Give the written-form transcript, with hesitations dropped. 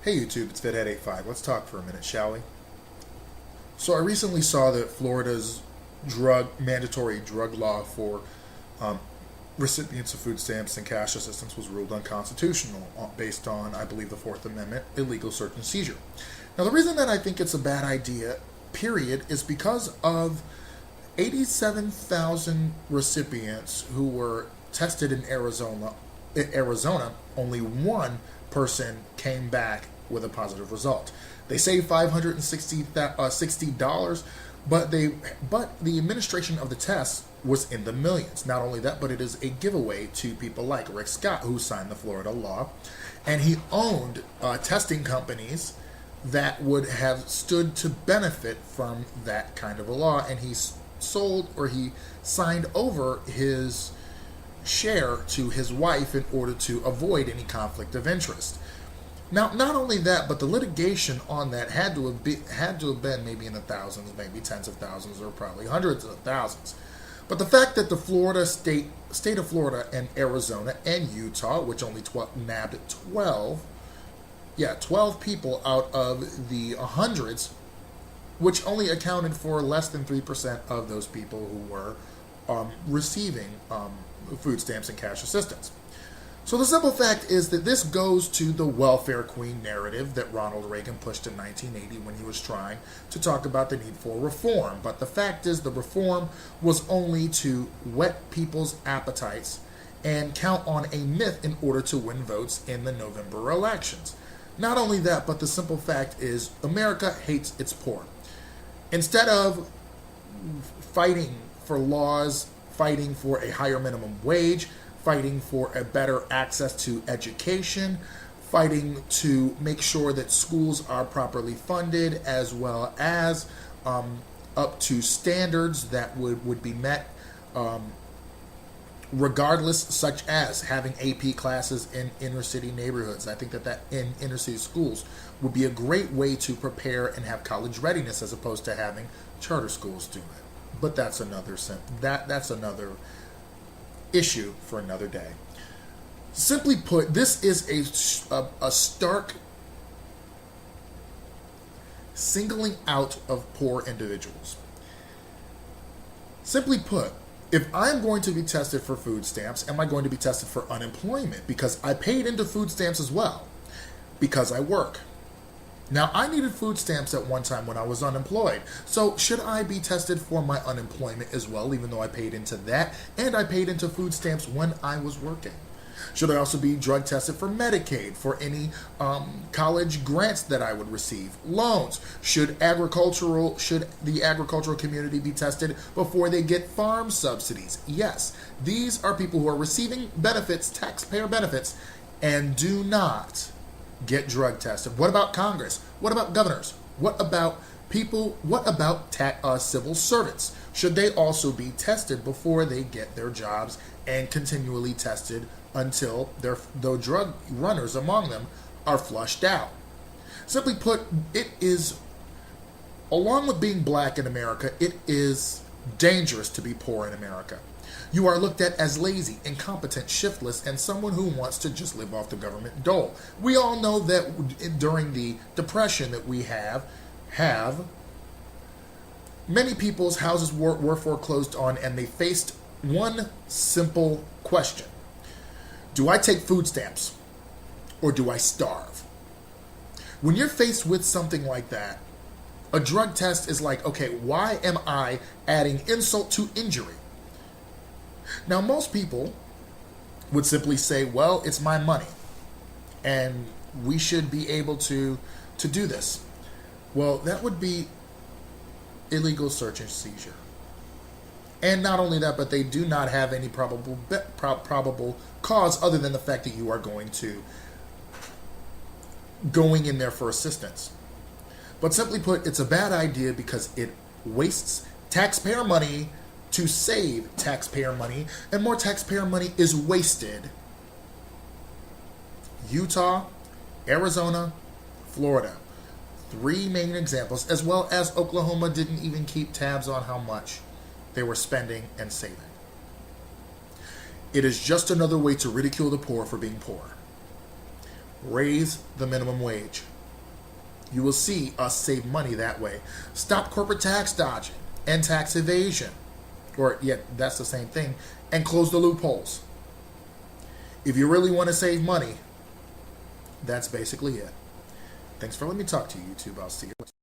Hey YouTube, it's VidHead85. Let's talk for a minute, shall we? So I recently saw that Florida's mandatory drug law for um, recipients of food stamps and cash assistance was ruled unconstitutional based on, I believe, the Fourth Amendment illegal search and seizure. Now, the reason that I think it's a bad idea, period, is because of 87,000 recipients who were tested in Arizona. Only one person came back with a positive result. They say $560, but the administration of the test was in the millions. Not only that, but it is a giveaway to people like Rick Scott, who signed the Florida law, and he owned testing companies that would have stood to benefit from that kind of a law, and he signed over his share to his wife in order to avoid any conflict of interest. Now, not only that, but the litigation on that had to have been maybe in the thousands, maybe tens of thousands, or probably hundreds of thousands. But the fact that the state of Florida and Arizona and Utah, which only nabbed 12 people out of the hundreds, which only accounted for less than 3% of those people who were receiving food stamps and cash assistance. So the simple fact is that this goes to the welfare queen narrative that Ronald Reagan pushed in 1980 when he was trying to talk about the need for reform. But the fact is the reform was only to whet people's appetites and count on a myth in order to win votes in the November elections. Not only that, but the simple fact is America hates its poor. Instead of fighting for laws, fighting for a higher minimum wage, fighting for a better access to education, fighting to make sure that schools are properly funded as well as up to standards that would be met regardless, such as having AP classes in inner city neighborhoods. I think that in inner city schools would be a great way to prepare and have college readiness as opposed to having charter schools do it. But that's another issue for another day. Simply put, this is a stark singling out of poor individuals. Simply put, if I'm going to be tested for food stamps, am I going to be tested for unemployment? Because I paid into food stamps as well, because I work. Now, I needed food stamps at one time when I was unemployed. So should I be tested for my unemployment as well, even though I paid into that? And I paid into food stamps when I was working. Should I also be drug tested for Medicaid, for any college grants that I would receive, loans? Should the agricultural community be tested before they get farm subsidies? Yes, these are people who are receiving benefits, taxpayer benefits, and do not get drug tested. What about Congress? What about governors? What about people? What about civil servants? Should they also be tested before they get their jobs and continually tested until the drug runners among them are flushed out? Simply put, it is, along with being black in America, it is dangerous to be poor in America. You are looked at as lazy, incompetent, shiftless, and someone who wants to just live off the government dole. We all know that during the Depression that we have many people's houses were foreclosed on, and they faced one simple question. Do I take food stamps or do I starve? When you're faced with something like that, a drug test is like, okay, why am I adding insult to injury? Now, most people would simply say, well, it's my money, and we should be able to do this. Well, that would be illegal search and seizure. And not only that, but they do not have any probable cause other than the fact that you are going in there for assistance. But simply put, it's a bad idea because it wastes taxpayer money to save taxpayer money, and more taxpayer money is wasted. Utah, Arizona, Florida, three main examples, as well as Oklahoma didn't even keep tabs on how much they were spending and saving. It is just another way to ridicule the poor for being poor. Raise the minimum wage. You will see us save money that way. Stop corporate tax dodging and tax evasion. Or, yet, that's the same thing. And close the loopholes. If you really want to save money, that's basically it. Thanks for letting me talk to you, YouTube. I'll see you.